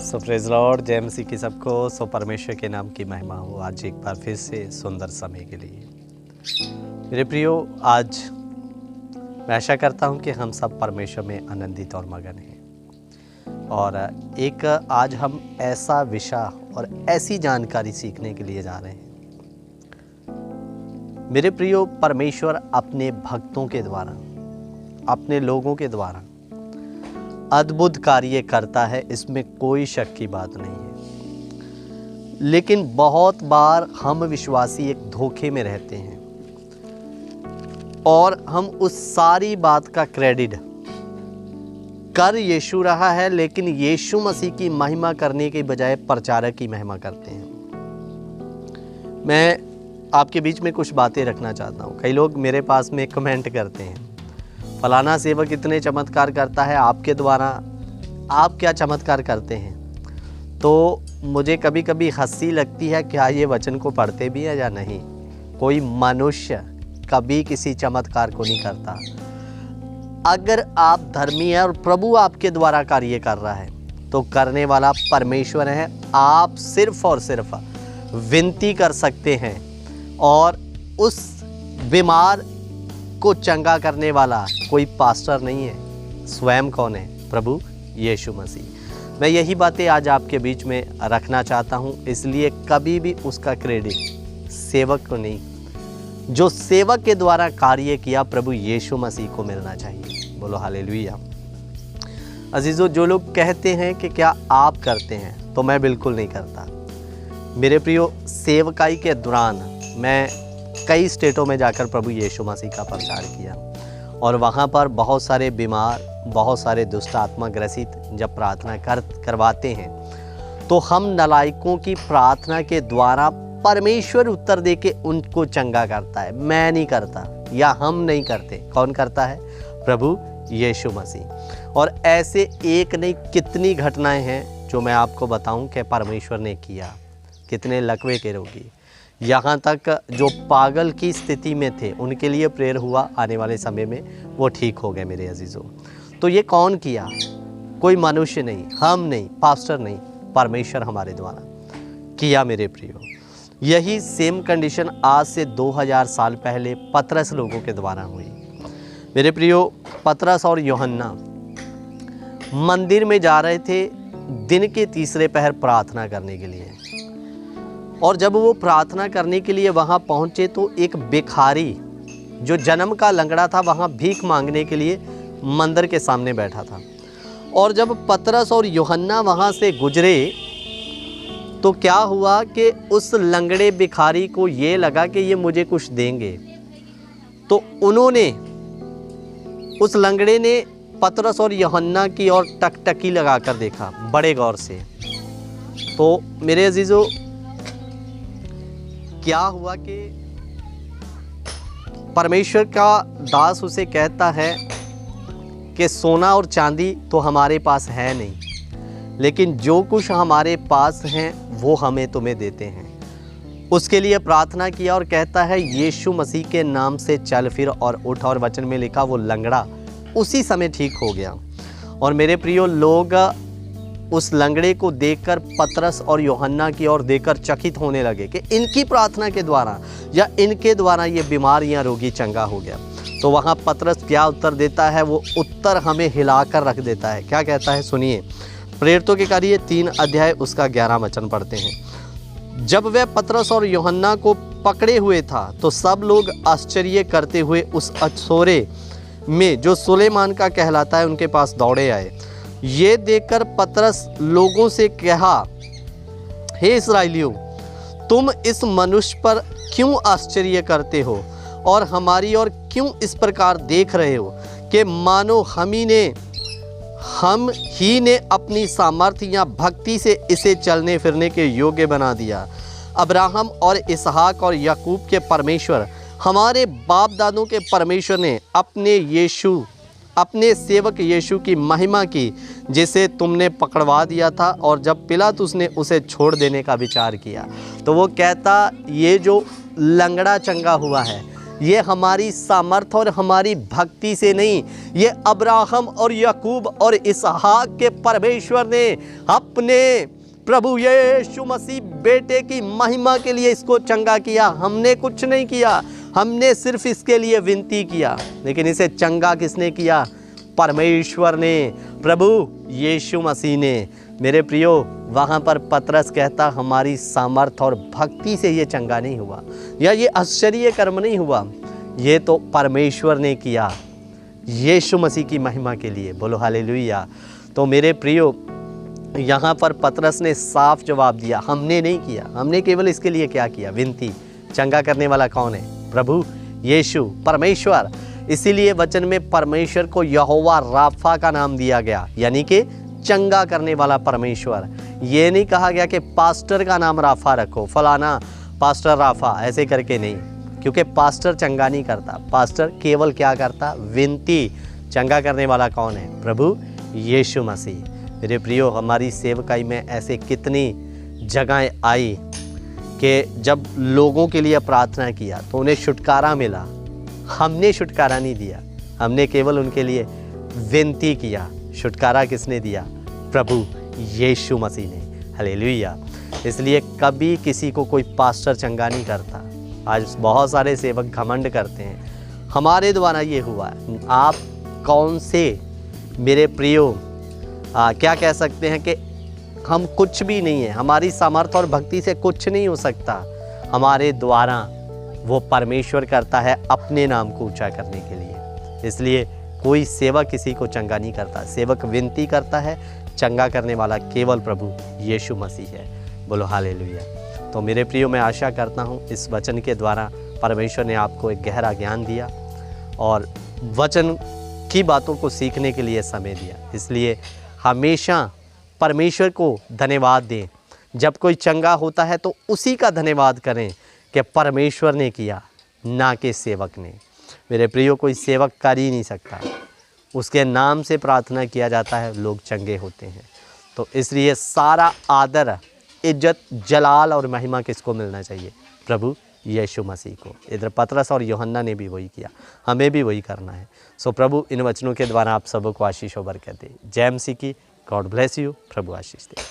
सो praise Lord, जय मसीह की सबको। सो परमेश्वर के नाम की महिमा हो आज एक बार फिर से सुंदर समय के लिए। मेरे प्रियो, आज मैं आशा करता हूँ कि हम सब परमेश्वर में आनंदित और मगन हैं। और एक आज हम ऐसा विषय और ऐसी जानकारी सीखने के लिए जा रहे हैं। मेरे प्रियो, परमेश्वर अपने भक्तों के द्वारा, अपने लोगों के द्वारा अद्भुत कार्य करता है, इसमें कोई शक की बात नहीं है। लेकिन बहुत बार हम विश्वासी एक धोखे में रहते हैं और हम उस सारी बात का क्रेडिट कर यीशु रहा है, लेकिन यीशु मसीह की महिमा करने के बजाय प्रचारक की महिमा करते हैं। मैं आपके बीच में कुछ बातें रखना चाहता हूँ। कई लोग मेरे पास में कमेंट करते हैं, फलाना सेवक इतने चमत्कार करता है, आपके द्वारा आप क्या चमत्कार करते हैं। तो मुझे कभी कभी हंसी लगती है, क्या ये वचन को पढ़ते भी है या नहीं। कोई मनुष्य कभी किसी चमत्कार को नहीं करता। अगर आप धर्मी हैं और प्रभु आपके द्वारा कार्य कर रहा है तो करने वाला परमेश्वर है। आप सिर्फ और सिर्फ विनती कर सकते हैं और उस बीमार को चंगा करने वाला कोई पास्टर नहीं है। स्वयं कौन है? प्रभु यीशु मसीह। मैं यही बातें आज आपके बीच में रखना चाहता हूं, इसलिए कभी भी उसका क्रेडिट सेवक को नहीं, जो सेवक के द्वारा कार्य किया प्रभु यीशु मसीह को मिलना चाहिए। बोलो हालेलुया। अजीजों, जो लोग कहते हैं कि क्या आप करते हैं, तो मैं बिल्कुल नहीं करता। मेरे प्रियो, सेवकाई के दौरान मैं कई स्टेटों में जाकर प्रभु यीशु मसीह का प्रचार किया और वहाँ पर बहुत सारे बीमार, बहुत सारे दुष्ट आत्मा ग्रसित जब प्रार्थना करवाते हैं तो हम नालायकों की प्रार्थना के द्वारा परमेश्वर उत्तर देके उनको चंगा करता है। मैं नहीं करता या हम नहीं करते। कौन करता है? प्रभु यीशु मसीह। और ऐसे एक नहीं कितनी घटनाएं हैं जो मैं आपको बताऊं कि परमेश्वर ने किया। कितने लकवे के रोगी, यहाँ तक जो पागल की स्थिति में थे उनके लिए प्रेयर हुआ, आने वाले समय में वो ठीक हो गए। मेरे अजीज़ों, तो ये कौन किया? कोई मनुष्य नहीं, हम नहीं, पास्टर नहीं, परमेश्वर हमारे द्वारा किया। मेरे प्रियो, यही सेम कंडीशन आज से 2000 साल पहले पतरस लोगों के द्वारा हुई। मेरे प्रियो, पतरस और यूहन्ना मंदिर में जा रहे थे दिन के तीसरे पहर प्रार्थना करने के लिए, और जब वो प्रार्थना करने के लिए वहाँ पहुँचे तो एक भिखारी जो जन्म का लंगड़ा था वहाँ भीख मांगने के लिए मंदिर के सामने बैठा था। और जब पतरस और यूहन्ना वहाँ से गुजरे तो क्या हुआ कि उस लंगड़े भिखारी को ये लगा कि ये मुझे कुछ देंगे, तो उन्होंने, उस लंगड़े ने पतरस और यूहन्ना की ओर टकटकी लगाकर देखा बड़े गौर से। तो मेरे अजीजों, क्या हुआ कि परमेश्वर का दास उसे कहता है कि सोना और चांदी तो हमारे पास है नहीं, लेकिन जो कुछ हमारे पास हैं वो हमें तुम्हें देते हैं। उसके लिए प्रार्थना किया और कहता है यीशु मसीह के नाम से चल फिर और उठ। और वचन में लिखा वो लंगड़ा उसी समय ठीक हो गया। और मेरे प्रियो, लोग उस लंगड़े को देखकर पतरस और यूहन्ना की ओर देखकर चकित होने लगे कि इनकी प्रार्थना के द्वारा या इनके द्वारा ये बीमार या रोगी चंगा हो गया। तो वहाँ पतरस क्या उत्तर देता है? वो उत्तर हमें हिलाकर रख देता है। क्या कहता है? सुनिए, प्रेरितों के कार्य 3 अध्याय उसका 11 वचन पढ़ते हैं। जब वह पतरस और यूहन्ना को पकड़े हुए था तो सब लोग आश्चर्य करते हुए उस अछोरे में जो सुलेमान का कहलाता है उनके पास दौड़े आए। ये देखकर पतरस लोगों से कहा, हे इस्राएलियों, तुम इस मनुष्य पर क्यों आश्चर्य करते हो और हमारी ओर क्यों इस प्रकार देख रहे हो कि मानो हम ही ने अपनी सामर्थ्य या भक्ति से इसे चलने फिरने के योग्य बना दिया। अब्राहम और इसहाक और याकूब के परमेश्वर, हमारे बाप दादों के परमेश्वर ने अपने सेवक यीशु की महिमा की, जिसे तुमने पकड़वा दिया था और जब पिलातुस ने उसे छोड़ देने का विचार किया। तो वो कहता, ये जो लंगड़ा चंगा हुआ है, ये हमारी सामर्थ और हमारी भक्ति से नहीं, ये अब्राहम और याकूब और इसहाक के परमेश्वर ने अपने प्रभु यीशु मसीह बेटे की महिमा के लिए इसको चंगा किया। हमने कुछ नहीं किया, हमने सिर्फ इसके लिए विनती किया, लेकिन इसे चंगा किसने किया? परमेश्वर ने, प्रभु यीशु मसीह ने। मेरे प्रियो, वहाँ पर पतरस कहता हमारी सामर्थ और भक्ति से ये चंगा नहीं हुआ, या ये आश्चर्य कर्म नहीं हुआ, ये तो परमेश्वर ने किया यीशु मसीह की महिमा के लिए। बोलो हालेलुया। तो मेरे प्रियो, यहाँ पर पतरस ने साफ जवाब दिया, हमने नहीं किया, हमने केवल इसके लिए क्या किया? विनती। चंगा करने वाला कौन है? प्रभु यीशु, परमेश्वर। इसीलिए वचन में परमेश्वर को यहोवा राफा का नाम दिया गया, यानी कि चंगा करने वाला परमेश्वर। ये नहीं कहा गया कि पास्टर का नाम राफा रखो, फलाना पास्टर राफा, ऐसे करके नहीं, क्योंकि पास्टर चंगा नहीं करता, पास्टर केवल क्या करता? विनती। चंगा करने वाला कौन है? प्रभु यीशु मसीह। मेरे प्रियो, हमारी सेवकाई में ऐसे कितनी जगहें आई कि जब लोगों के लिए प्रार्थना किया तो उन्हें छुटकारा मिला। हमने छुटकारा नहीं दिया, हमने केवल उनके लिए विनती किया। छुटकारा किसने दिया? प्रभु यीशु मसीह ने। हालेलुया। इसलिए कभी किसी को कोई पास्टर चंगा नहीं करता। आज बहुत सारे सेवक घमंड करते हैं, हमारे द्वारा ये हुआ। आप कौन से मेरे प्रियो क्या कह सकते हैं कि हम कुछ भी नहीं है, हमारी सामर्थ्य और भक्ति से कुछ नहीं हो सकता। हमारे द्वारा वो परमेश्वर करता है अपने नाम को ऊंचा करने के लिए। इसलिए कोई सेवक किसी को चंगा नहीं करता, सेवक विनती करता है। चंगा करने वाला केवल प्रभु यीशु मसीह है। बोलो हालेलुया। तो मेरे प्रियो, मैं आशा करता हूँ इस वचन के द्वारा परमेश्वर ने आपको एक गहरा ज्ञान दिया और वचन की बातों को सीखने के लिए समय दिया। इसलिए हमेशा परमेश्वर को धन्यवाद दें। जब कोई चंगा होता है तो उसी का धन्यवाद करें कि परमेश्वर ने किया, ना कि सेवक ने। मेरे प्रियो, कोई सेवक कर ही नहीं सकता, उसके नाम से प्रार्थना किया जाता है, लोग चंगे होते हैं। तो इसलिए सारा आदर, इज्जत, जलाल और महिमा किसको मिलना चाहिए? प्रभु यीशु मसीह को। इधर पतरस और यूहन्ना ने भी वही किया, हमें भी वही करना है। सो प्रभु इन वचनों के द्वारा आप सबको आशीष और बरकत दे। जय मसीह की। God bless you. Prabhu Ashish they.